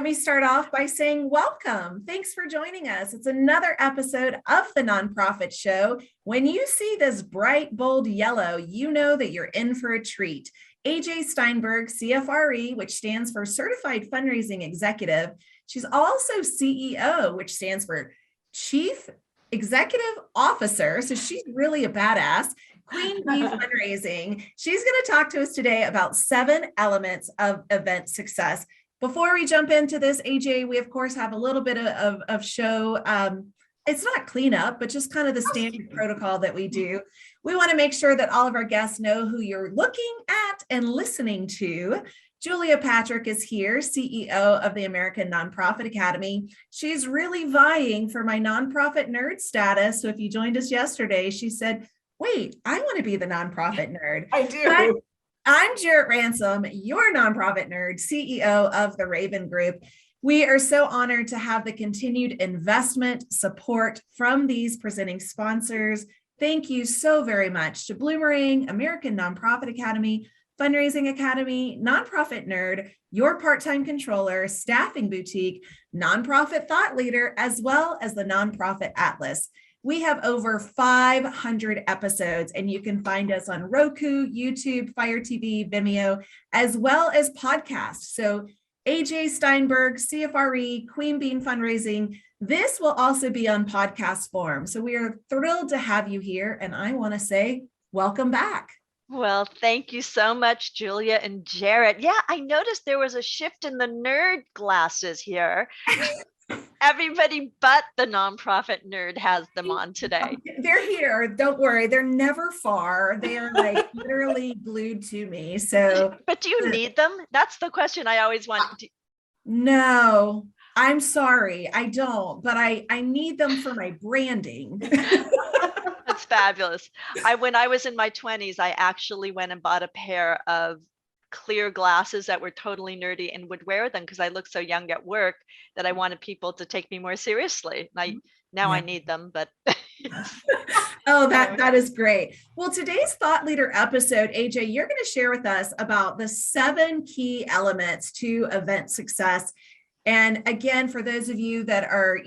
let me start off by saying welcome. Thanks for joining us. It's another episode of the Nonprofit Show. When you see this bright, bold yellow, you know that you're in for a treat. AJ Steinberg, CFRE, which stands for Certified Fundraising Executive. She's also CEO, which stands for Chief Executive Officer. So she's really a badass. Queen-bee-fundraising. She's going to talk to us today about 7 elements of event success. Before we jump into this, AJ, we of course have a little bit of show. It's not cleanup, but just kind of the standard protocol that we do. We want to make sure that all of our guests know who you're looking at and listening to. Julia Patrick is here, CEO of the American Nonprofit Academy. She's really vying for my nonprofit nerd status. So if you joined us yesterday, she said, wait, I want to be the nonprofit nerd. I do. I'm Jarrett Ransom, your nonprofit nerd, CEO of the Raven Group. We are so honored to have the continued investment support from these presenting sponsors. Thank you so very much to Bloomerang, American Nonprofit Academy, Fundraising Academy, Nonprofit Nerd, Your Part-Time Controller, Staffing Boutique, Nonprofit Thought Leader, as well as the Nonprofit Atlas. We have over 500 episodes, and you can find us on Roku, YouTube, Fire TV, Vimeo, as well as podcasts. So AJ Steinberg, CFRE, queen-bee-fundraising. This will also be on podcast form. So we are thrilled to have you here, and I want to say welcome back. Well, thank you so much, Julia and Jarrett. Yeah, I noticed there was a shift in the nerd glasses here. Everybody but the nonprofit nerd has them on today. They're here. Don't worry. They're never far. They are like literally glued to me. So, but do you need them? That's the question I always want. No, I'm sorry. I don't, but I need them for my branding. That's fabulous. When I was in my 20s, I actually went and bought a pair of clear glasses that were totally nerdy and would wear them because I looked so young at work that I wanted people to take me more seriously. And I need them, but oh, that is great. Well, today's thought leader episode, AJ, you're going to share with us about the 7 key elements to event success. And again, for those of you that are,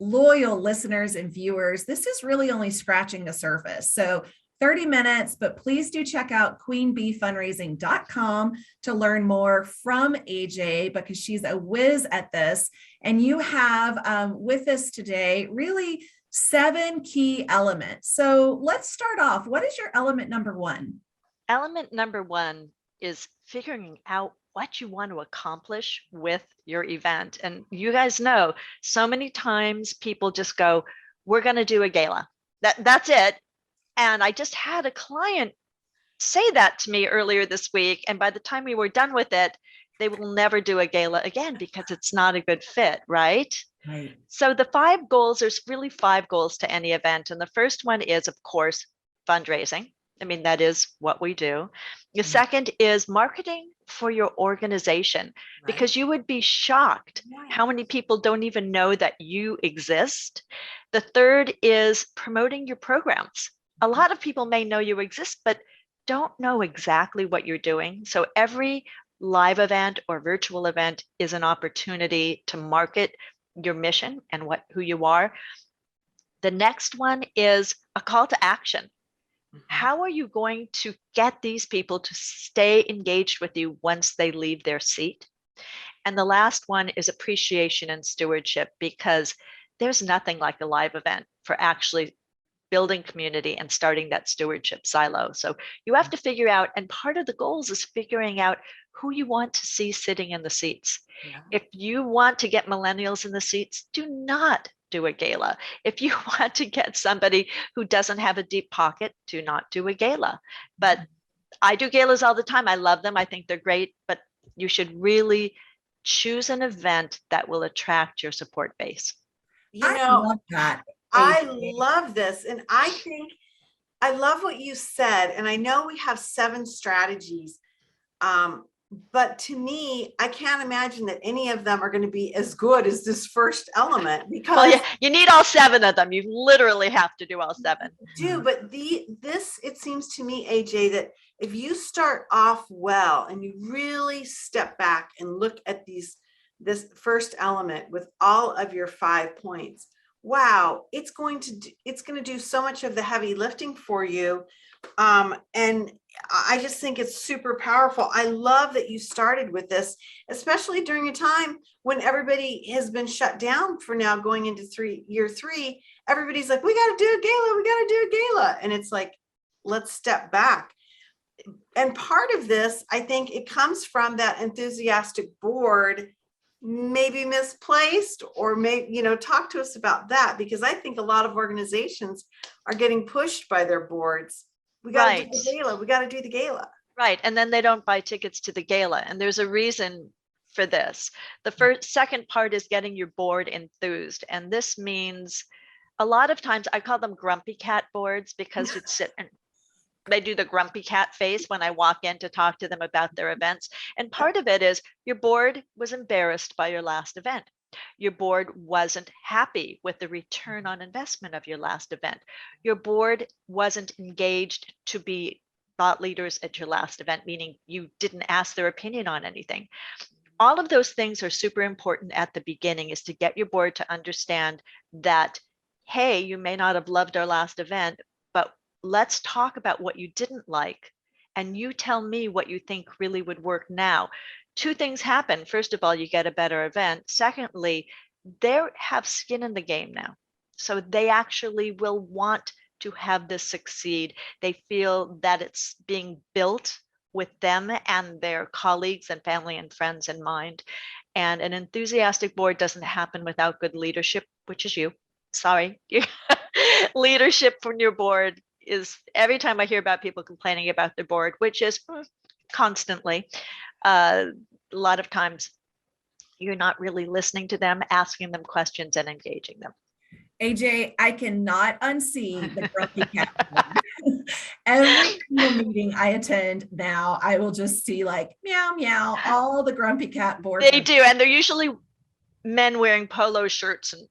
loyal listeners and viewers, this is really only scratching the surface. So 30 minutes, but please do check out queen-bee-fundraising.com to learn more from AJ because she's a whiz at this. And you have with us today really 7 key elements. So let's start off. What is your element number 1? Element number 1 is figuring out what you want to accomplish with your event. And you guys know, so many times people just go, we're going to do a gala. That's it. And I just had a client say that to me earlier this week. And by the time we were done with it, they will never do a gala again because it's not a good fit, right? Right. So the 5 goals, there's really 5 goals to any event. And the first one is, of course, fundraising. I mean, that is what we do. The second is marketing for your organization, because you would be shocked how many people don't even know that you exist. The third is promoting your programs. A lot of people may know you exist, but don't know exactly what you're doing. So every live event or virtual event is an opportunity to market your mission and who you are. The next one is a call to action. How are you going to get these people to stay engaged with you once they leave their seat? And the last one is appreciation and stewardship, because there's nothing like a live event for actually building community and starting that stewardship silo. So you have to figure out, and part of the goals is figuring out who you want to see sitting in the seats. Yeah. If you want to get millennials in the seats, do not do a gala. If you want to get somebody who doesn't have a deep pocket, do not do a gala. But I do galas all the time. I love them. I think they're great, but you should really choose an event that will attract your support base. I love that. I love this. And I think I love what you said. And I know we have 7 strategies. But to me, I can't imagine that any of them are going to be as good as this first element, because you need all 7 of them. You literally have to do all 7. But it seems to me, AJ, that if you start off well and you really step back and look at these this first element with all of your 5 points, wow, it's going to do so much of the heavy lifting for you. And I just think it's super powerful. I love that you started with this, especially during a time when everybody has been shut down for now going into year 3. Everybody's like, we got to do a gala. We got to do a gala. And it's like, let's step back. And part of this, I think it comes from that enthusiastic board, maybe misplaced, or maybe, talk to us about that, because I think a lot of organizations are getting pushed by their boards. We got to do the gala. We got to do the gala. Right. And then they don't buy tickets to the gala. And there's a reason for this. The second part is getting your board enthused. And this means a lot of times I call them grumpy cat boards, because you'd sit and they do the grumpy cat face when I walk in to talk to them about their events. And part of it is your board was embarrassed by your last event. Your board wasn't happy with the return on investment of your last event. Your board wasn't engaged to be thought leaders at your last event, meaning you didn't ask their opinion on anything. All of those things are super important at the beginning, is to get your board to understand that, hey, you may not have loved our last event, but let's talk about what you didn't like, and you tell me what you think really would work now. 2 things happen. First of all, you get a better event. Secondly, they have skin in the game now. So they actually will want to have this succeed. They feel that it's being built with them and their colleagues and family and friends in mind. And an enthusiastic board doesn't happen without good leadership, which is you. Sorry. Leadership from your board is, every time I hear about people complaining about their board, which is constantly, a lot of times you're not really listening to them, asking them questions and engaging them. AJ, I cannot unsee the grumpy cat board. Every single meeting I attend now, I will just see like meow, meow, all the grumpy cat board. They do. And they're usually men wearing polo shirts and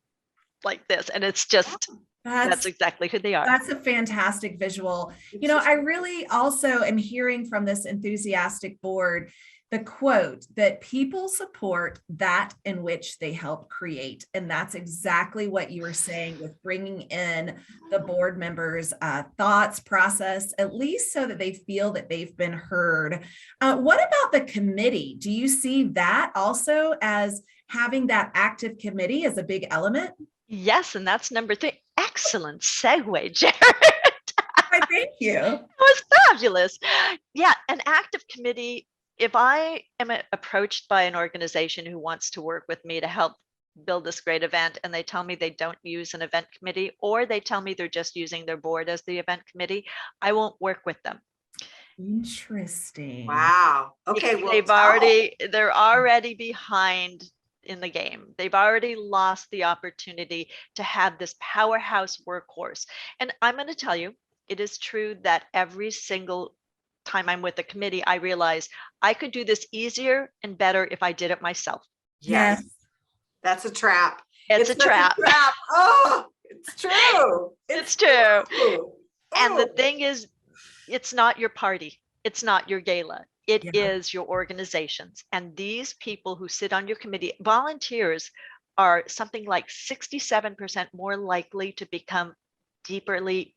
like this. And it's just, that's exactly who they are. That's a fantastic visual. I really also am hearing from this enthusiastic board the quote that people support that in which they help create. And that's exactly what you were saying with bringing in the board members' thoughts, process, at least so that they feel that they've been heard. What about the committee? Do you see that also as having that active committee as a big element? Yes, and that's number 3. Excellent segue, Jared. Thank you. It was fabulous. Yeah, an active committee. If I am approached by an organization who wants to work with me to help build this great event, and they tell me they don't use an event committee, or they tell me they're just using their board as the event committee, I won't work with them. Interesting. Wow. Okay. Well, they're already behind in the game. They've already lost the opportunity to have this powerhouse workhorse. And I'm going to tell you, it is true that every single time I'm with a committee, I realize I could do this easier and better if I did it myself. Yes. That's a trap. It's a trap. Oh, it's true. It's true. Oh. And the thing is, it's not your party. It's not your gala. It is your organizations. And these people who sit on your committee, volunteers, are something like 67% more likely to become deeply,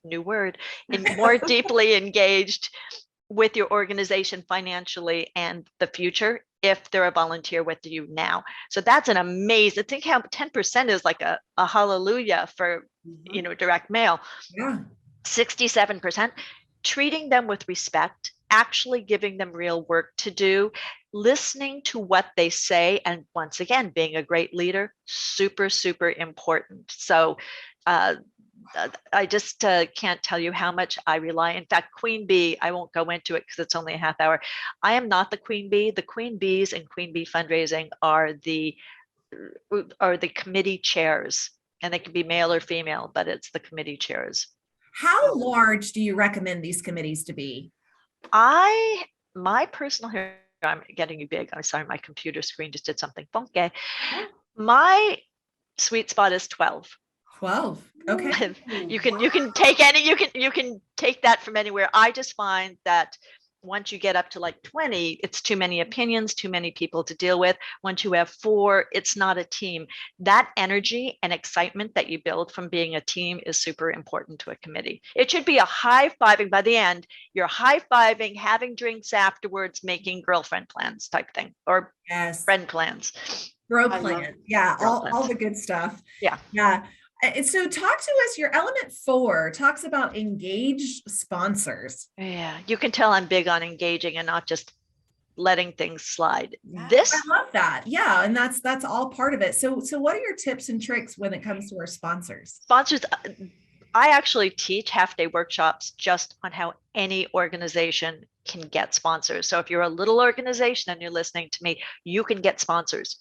new word, and more deeply engaged with your organization financially and the future if they're a volunteer with you now. So that's an amazing, think how 10% is like a hallelujah for, direct mail. Yeah. 67%, treating them with respect, actually giving them real work to do, listening to what they say. And once again, being a great leader, super, super important. So I just can't tell you how much I rely. In fact, Queen Bee, I won't go into it because it's only a half hour. I am not the Queen Bee. The Queen Bees and queen-bee-fundraising are the committee chairs, and they can be male or female, but it's the committee chairs. How large do you recommend these committees to be? My personal here, I'm getting you big. I'm sorry, my computer screen just did something funky. My sweet spot is 12. 12. Okay. You can take any, you can take that from anywhere. I just find that once you get up to like 20, it's too many opinions, too many people to deal with. Once you have 4, it's not a team. That energy and excitement that you build from being a team is super important to a committee. It should be a high-fiving. By the end, you're high-fiving, having drinks afterwards, making girlfriend plans type thing, or friend plans. Grow plan. Yeah, all the good stuff. Yeah. Yeah. And so talk to us, your element 4 talks about engaged sponsors. Yeah, you can tell I'm big on engaging and not just letting things slide. I love that. Yeah, and that's all part of it. So what are your tips and tricks when it comes to our sponsors? Sponsors, I actually teach half-day workshops just on how any organization can get sponsors. So if you're a little organization and you're listening to me, you can get sponsors.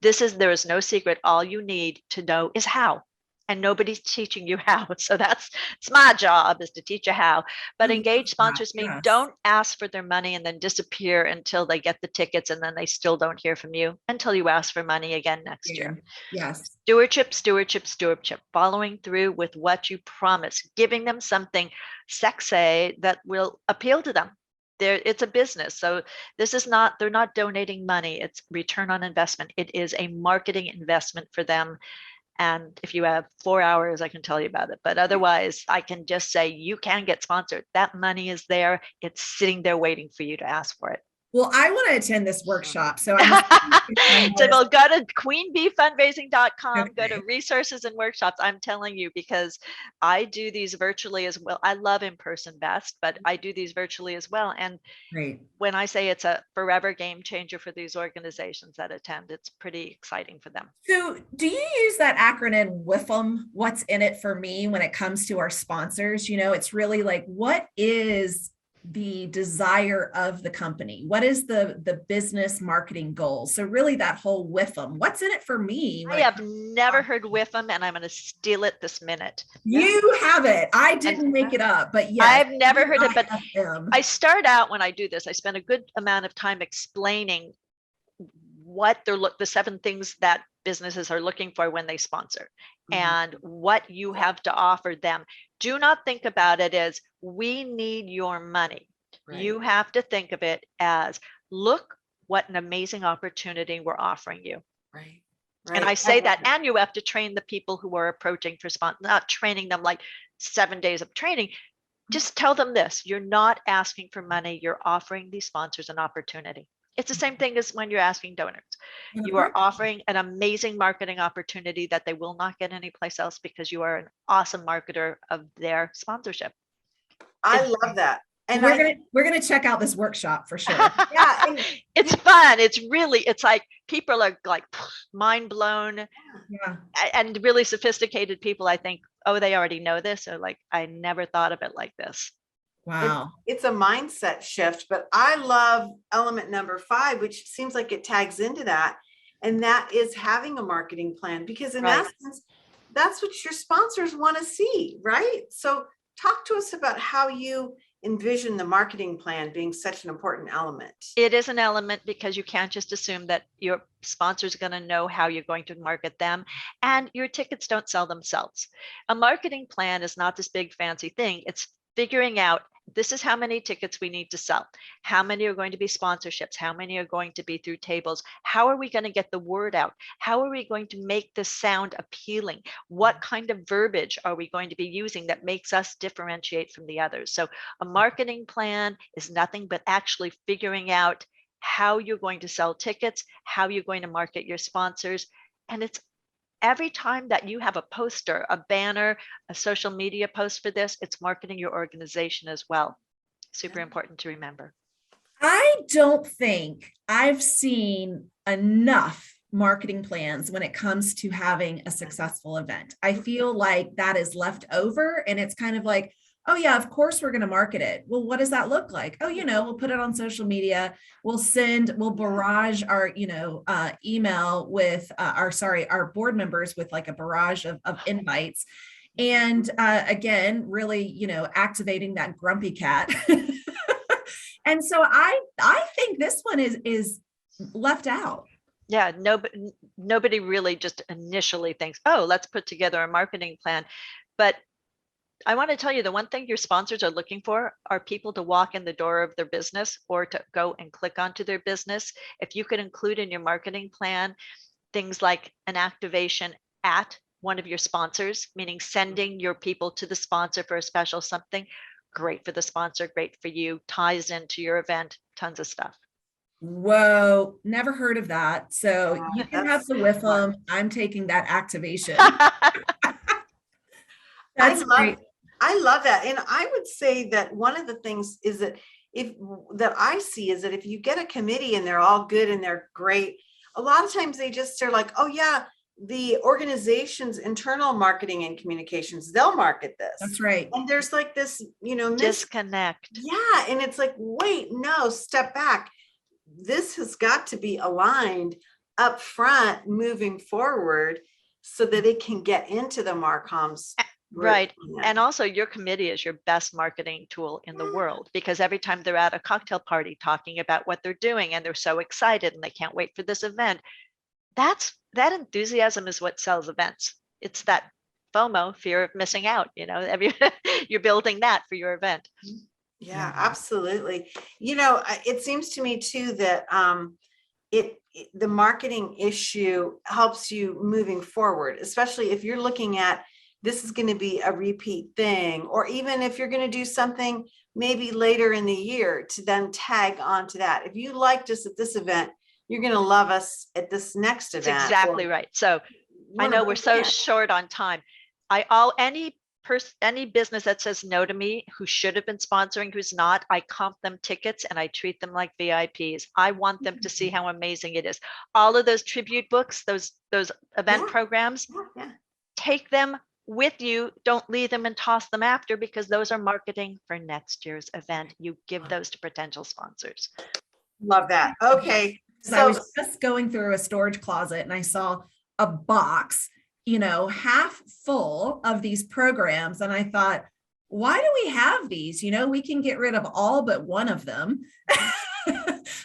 There is no secret. All you need to know is how. And nobody's teaching you how. So it's my job, is to teach you how. But engaged sponsors mean don't ask for their money and then disappear until they get the tickets, and then they still don't hear from you until you ask for money again next year. Yes. Stewardship, following through with what you promise, giving them something sexy that will appeal to them. It's a business. So they're not donating money. It's return on investment. It is a marketing investment for them. And if you have 4 hours, I can tell you about it. But otherwise, I can just say you can get sponsored. That money is there. It's sitting there waiting for you to ask for it. Well, I want to attend this workshop. So well, go to queen-bee-fundraising.com, okay. Go to resources and workshops. I'm telling you, because I do these virtually as well. I love in-person best, but I do these virtually as well. And when I say it's a forever game changer for these organizations that attend, it's pretty exciting for them. So do you use that acronym WIFM, what's in it for me, when it comes to our sponsors? You know, it's really like, what is the desire of the company? What is the business marketing goals? So really that whole WIFM, what's in it for me? I have never heard WIFM, and I'm going to steal it this minute. You have it. I didn't make it up, but yes. I've never heard it, but I start out, when I do this, I spend a good amount of time explaining what the 7 things that businesses are looking for when they sponsor, and what you have to offer them. Do not think about it as, we need your money. You have to think of it as, look what an amazing opportunity we're offering you. And I say that, and you have to train the people who are approaching for sponsor, not training them like 7 days of training. Just tell them this: you're not asking for money. You're offering these sponsors an opportunity. It's the same thing as when you're asking donors. You are offering an amazing marketing opportunity that they will not get anyplace else, because you are an awesome marketer of their sponsorship. I love that. And we're gonna check out this workshop for sure. Yeah, it's fun. It's like people are like mind blown. Yeah. And really sophisticated people, I think, oh, they already know this, or like, I never thought of it like this. Wow. It's a mindset shift, but I love element number 5, which seems like it tags into that. And that is having a marketing plan, because in essence, that's what your sponsors want to see, right? So talk to us about how you envision the marketing plan being such an important element. It is an element, because you can't just assume that your sponsors are going to know how you're going to market them, and your tickets don't sell themselves. A marketing plan is not this big fancy thing. It's figuring out, this is how many tickets we need to sell. How many are going to be sponsorships? How many are going to be through tables? How are we going to get the word out? How are we going to make this sound appealing? What kind of verbiage are we going to be using that makes us differentiate from the others? So a marketing plan is nothing but actually figuring out how you're going to sell tickets, how you're going to market your sponsors. And it's every time that you have a poster, a banner, a social media post for this, it's marketing your organization as well. Super important to remember. I don't think I've seen enough marketing plans when it comes to having a successful event. I feel like that is left over, and it's kind of like, oh yeah, of course we're going to market it. Well, what does that look like? Oh, we'll put it on social media. We'll barrage our, email with our board members with like a barrage of invites. And again, really, activating that grumpy cat. And so I think this one is left out. Yeah, nobody really just initially thinks, oh, let's put together a marketing plan. But I want to tell you, the one thing your sponsors are looking for are people to walk in the door of their business or to go and click onto their business. If you could include in your marketing plan things like an activation at one of your sponsors, meaning sending your people to the sponsor for a special something, great for the sponsor, great for you, ties into your event, tons of stuff. Whoa, never heard of that. So you can have the with them. I'm taking that activation. That's great. I love that. And I would say that one of the things is that I see is that if you get a committee and they're all good and they're great, a lot of times they just are like, oh yeah, the organization's internal marketing and communications, they'll market this. That's right. And there's like this, disconnect. Yeah. And it's like, wait, no, step back. This has got to be aligned up front moving forward so that it can get into the Marcoms. Right. And also your committee is your best marketing tool in the world, because every time they're at a cocktail party talking about what they're doing and they're so excited and they can't wait for this event, that enthusiasm is what sells events. It's that FOMO, fear of missing out, you're building that for your event. Yeah, absolutely. It seems to me too that the marketing issue helps you moving forward, especially if you're looking at this is going to be a repeat thing, or even if you're going to do something maybe later in the year to then tag onto that. If you liked us at this event, you're going to love us at this next event. That's exactly right. So I know we're so short on time. Any business that says no to me, who should have been sponsoring, who's not, I comp them tickets and I treat them like VIPs. I want them to see how amazing it is. All of those tribute books, those event programs, take them with you. Don't leave them and toss them after, because those are marketing for next year's event. You give those to potential sponsors. Love that. Okay. So I was just going through a storage closet and I saw a box, half full of these programs. And I thought, why do we have these? We can get rid of all but one of them.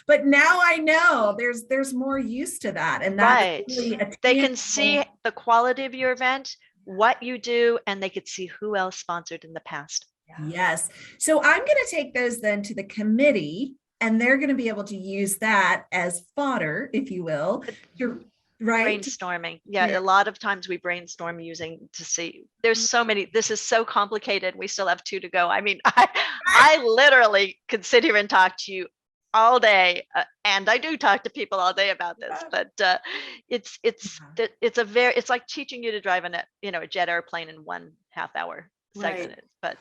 But now I know there's more use to that. And that's right. Really they can see the quality of your event, what you do, and they could see who else sponsored in the past. Yes. So I'm going to take those then to the committee, and they're going to be able to use that as fodder, if you will. Right. Brainstorming. Yeah. A lot of times we brainstorm using to see, there's so many, this is so complicated. We still have 2 to go. I mean, I literally could sit here and talk to you all day, and I do talk to people all day about this, but it's like teaching you to drive a jet airplane in 1.5 hour segment. But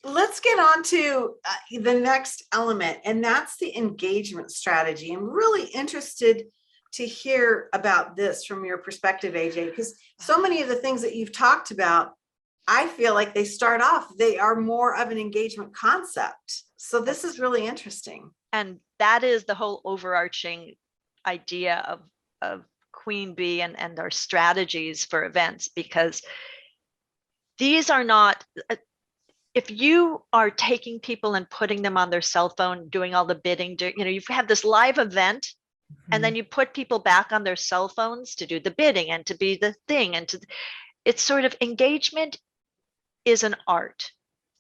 let's get on to the next element, and that's the engagement strategy. I'm really interested to hear about this from your perspective, AJ, because so many of the things that you've talked about, I feel like they are more of an engagement concept. So this is really interesting. And that is the whole overarching idea of Queen Bee and our strategies for events, because these are not, if you are taking people and putting them on their cell phone, doing all the bidding, you have this live event, and then you put people back on their cell phones to do the bidding and to be the thing. And it's sort of, engagement is an art.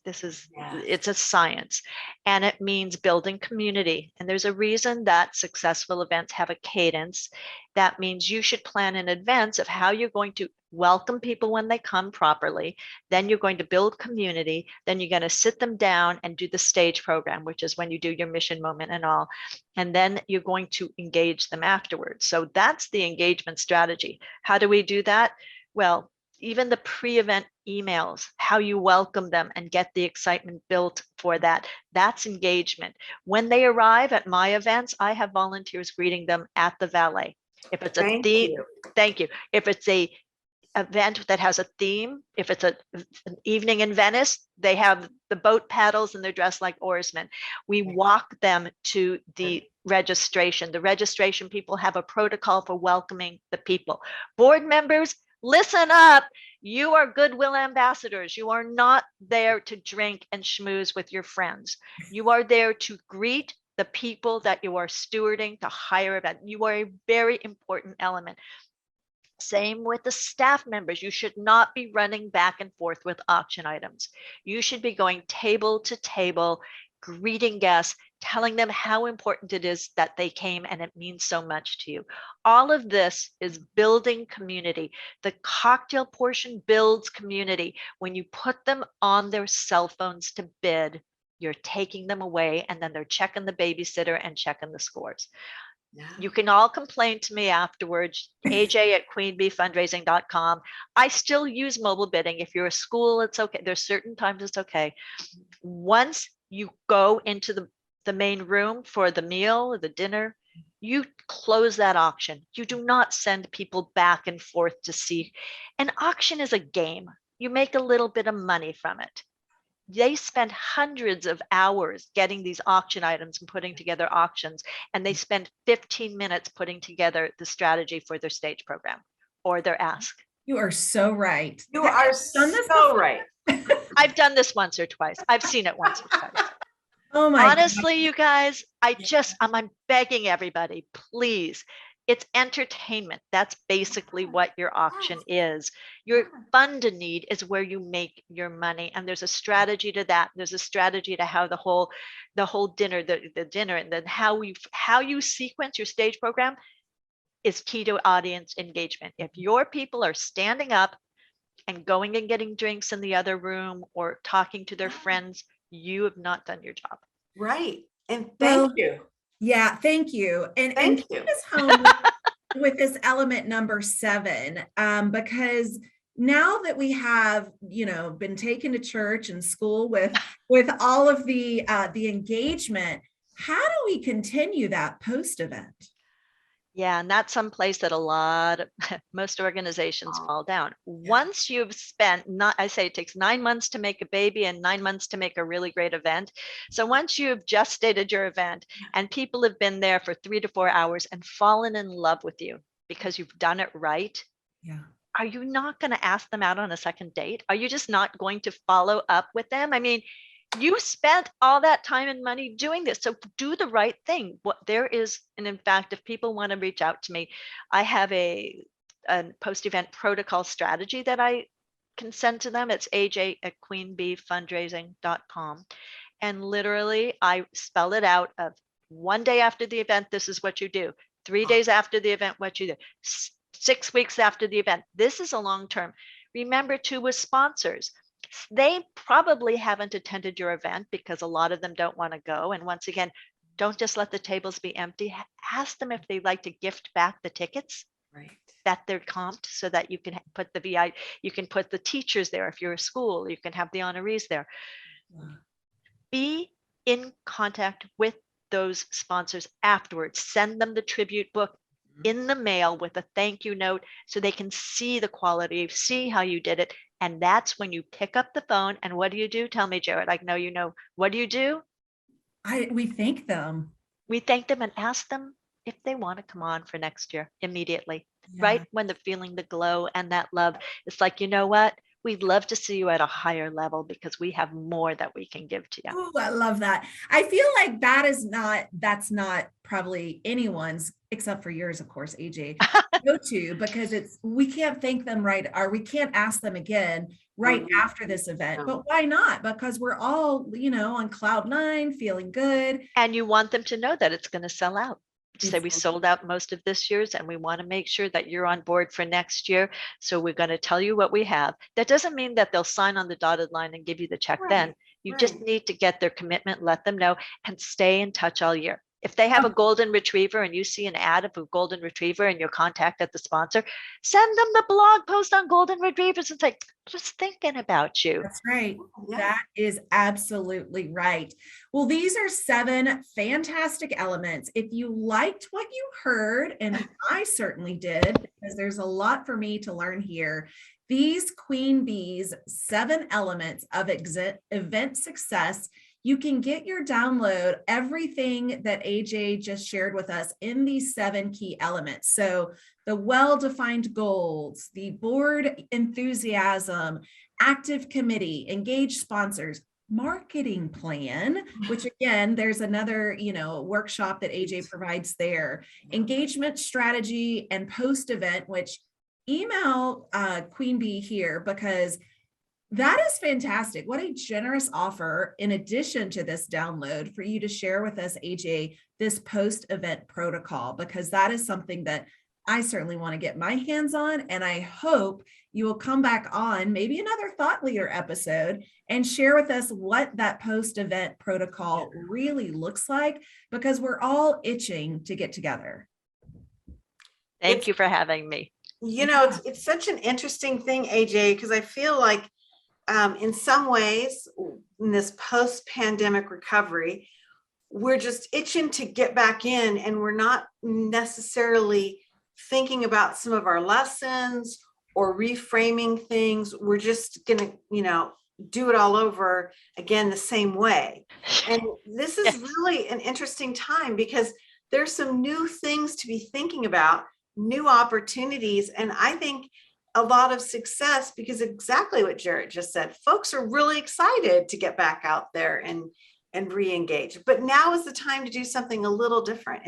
It's a science, and it means building community. And there's a reason that successful events have a cadence. That means you should plan in advance of how you're going to welcome people when they come properly. Then you're going to build community. Then you're going to sit them down and do the stage program, which is when you do your mission moment and all. And then you're going to engage them afterwards. So that's the engagement strategy. How do we do that? Well, even the pre-event emails, how you welcome them and get the excitement built for that, that's engagement. When they arrive at my events, I have volunteers greeting them at the valet. If it's a theme, thank you. If it's a event that has a theme, if it's an evening in Venice, they have the boat paddles and they're dressed like oarsmen. We walk them to the registration. The registration people have a protocol for welcoming the people. Board members, listen up. You are goodwill ambassadors. You are not there to drink and schmooze with your friends. You are there to greet the people that you are stewarding, to hire about. You are a very important element. Same with the staff members. You should not be running back and forth with auction items. You should be going table to table, greeting guests, telling them how important it is that they came and it means so much to you. All of this is building community. The cocktail portion builds community. When you put them on their cell phones to bid, you're taking them away, and then they're checking the babysitter and checking the scores. Yeah. You can all complain to me afterwards, AJ at queen-bee-fundraising.com. I still use mobile bidding. If you're a school, it's okay. There's certain times it's okay. Once you go into the main room for the meal or the dinner, you close that auction. You do not send people back and forth to see. An auction is a game. You make a little bit of money from it. They spend hundreds of hours getting these auction items and putting together auctions, and they spend 15 minutes putting together the strategy for their stage program or their ask. You are so right. You are so right. I've done this once or twice. I've seen it once or twice. Oh my Honestly, you guys, I'm begging everybody, please. It's entertainment. That's basically what your auction is. Your fund and need is where you make your money. And there's a strategy to that. There's a strategy to how the whole dinner, the dinner, and then how you sequence your stage program is key to audience engagement. If your people are standing up and going and getting drinks in the other room or talking to their friends, you have not done your job. Right. And thank you. Yeah, thank you. And Thank take you. us home with this element number 7, because now that we have, been taken to church and school with all of the engagement, how do we continue that post-event? Yeah, and that's someplace that most organizations fall down. Once you've spent, I say it takes 9 months to make a baby and 9 months to make a really great event. So once you've just stated your event and people have been there for 3 to 4 hours and fallen in love with you because you've done it right, are you not going to ask them out on a second date? Are you just not going to follow up with them? I mean, you spent all that time and money doing this, so do the right thing. And in fact, if people want to reach out to me, I have a post-event protocol strategy that I can send to them. It's AJ at queen-bee-fundraising.com, and literally I spell it out of 1 day after the event, this is what you do. 3 days after the event, what you do. 6 weeks after the event. This is a long term. Remember too, with sponsors, they probably haven't attended your event because a lot of them don't want to go. And once again, don't just let the tables be empty. Ask them if they'd like to gift back the tickets that they're comped, so that you can put you can put the teachers there. If you're a school, you can have the honorees there. Be in contact with those sponsors afterwards. Send them the tribute book in the mail with a thank you note so they can see the quality, see how you did it. And that's when you pick up the phone. And what do you do? Tell me, Jared. I know you know. What do you do? We thank them. We thank them and ask them if they want to come on for next year immediately, right? When they're feeling the glow and that love. It's like, you know what? We'd love to see you at a higher level because we have more that we can give to you. Oh, I love that. I feel like that's not probably anyone's, except for yours, of course, AJ, go to, because we can't thank them right, or we can't ask them again right after this event. But why not? Because we're all, on cloud 9, feeling good. And you want them to know that it's going to sell out. Say we sold out most of this year's, and we want to make sure that you're on board for next year. So we're going to tell you what we have. That doesn't mean that they'll sign on the dotted line and give you the check then. You just need to get their commitment, let them know, and stay in touch all year. If they have a golden retriever and you see an ad of a golden retriever and your contact at the sponsor, send them the blog post on golden retrievers and say, just thinking about you. That's right. That is absolutely right. Well, these are 7 fantastic elements. If you liked what you heard, and I certainly did, because there's a lot for me to learn here, these Queen Bees 7 elements of event success, you can get your download, everything that AJ just shared with us in these 7 key elements. So the well-defined goals, the board enthusiasm, active committee, engaged sponsors, marketing plan, which again, there's another, workshop that AJ provides there, engagement strategy, and post-event, which email Queen Bee here, because that is fantastic. What a generous offer, in addition to this download, for you to share with us, AJ, this post-event protocol, because that is something that I certainly want to get my hands on. And I hope you will come back on maybe another thought leader episode and share with us what that post-event protocol really looks like, because we're all itching to get together. Thank you for having me. You know, it's such an interesting thing, AJ, because I feel like in some ways, in this post-pandemic recovery, we're just itching to get back in, and we're not necessarily thinking about some of our lessons or reframing things. We're just going to, do it all over again the same way. And this is really an interesting time, because there's some new things to be thinking about, new opportunities. And I think a lot of success, because exactly what Jarrett just said, folks are really excited to get back out there and re-engage. But now is the time to do something a little different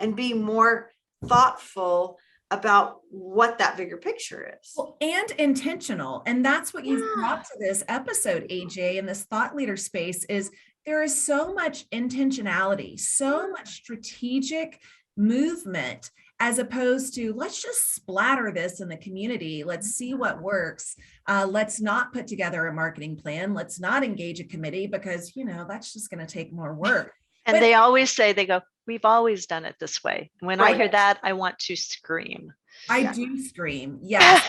and be more thoughtful about what that bigger picture is. Well, and intentional. And that's what you've brought to this episode, AJ, in this thought leader space, is there is so much intentionality, so much strategic movement, as opposed to let's just splatter this in the community. Let's see what works. Let's not put together a marketing plan. Let's not engage a committee, because, that's just going to take more work. And they always say, they go, we've always done it this way. When I hear that, I want to scream. I do scream. Yes.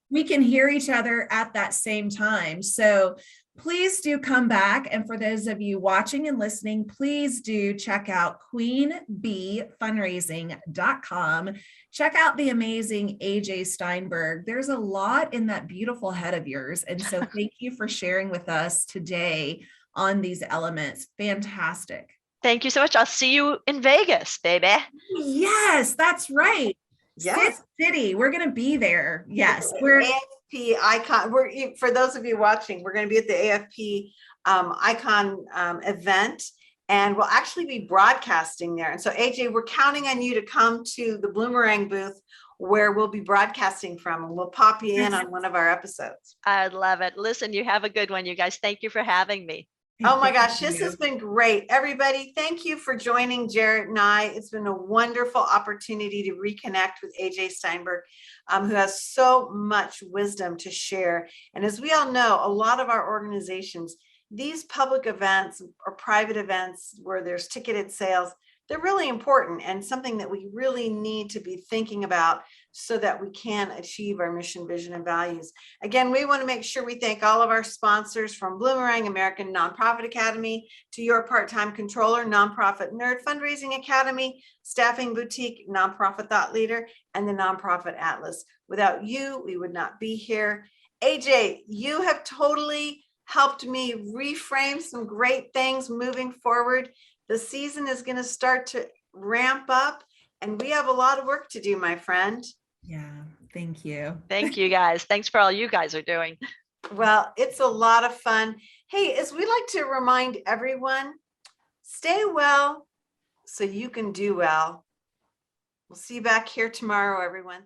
We can hear each other at that same time. So please do come back. And for those of you watching and listening, please do check out queen-bee-fundraising.com. Check out the amazing AJ Steinberg. There's a lot in that beautiful head of yours. And so thank you for sharing with us today on these elements. Fantastic. Thank you so much. I'll see you in Vegas, baby. Yes, that's right. Yes. City. We're going to be there. Yes. We're AFP Icon. For those of you watching, we're going to be at the AFP Icon event, and we'll actually be broadcasting there. And so, AJ, we're counting on you to come to the Bloomerang booth where we'll be broadcasting from, and we'll pop you in on one of our episodes. I'd love it. Listen, you have a good one, you guys. Thank you for having me. Oh my gosh, this has been great. Everybody, thank you for joining Jarrett and I. It's been a wonderful opportunity to reconnect with AJ Steinberg, who has so much wisdom to share. And as we all know, a lot of our organizations, these public events or private events where there's ticketed sales, they're really important and something that we really need to be thinking about so that we can achieve our mission, vision, and values. Again, we want to make sure we thank all of our sponsors, from Bloomerang, American Nonprofit Academy, to Your Part-Time Controller, Nonprofit Nerd Fundraising Academy, Staffing Boutique, Nonprofit Thought Leader, and the Nonprofit Atlas. Without you, we would not be here. AJ, you have totally helped me reframe some great things moving forward. The season is going to start to ramp up, and we have a lot of work to do, my friend. Yeah, thank you. Thank you, guys. Thanks for all you guys are doing. Well, it's a lot of fun. Hey, as we like to remind everyone, stay well so you can do well. We'll see you back here tomorrow, everyone.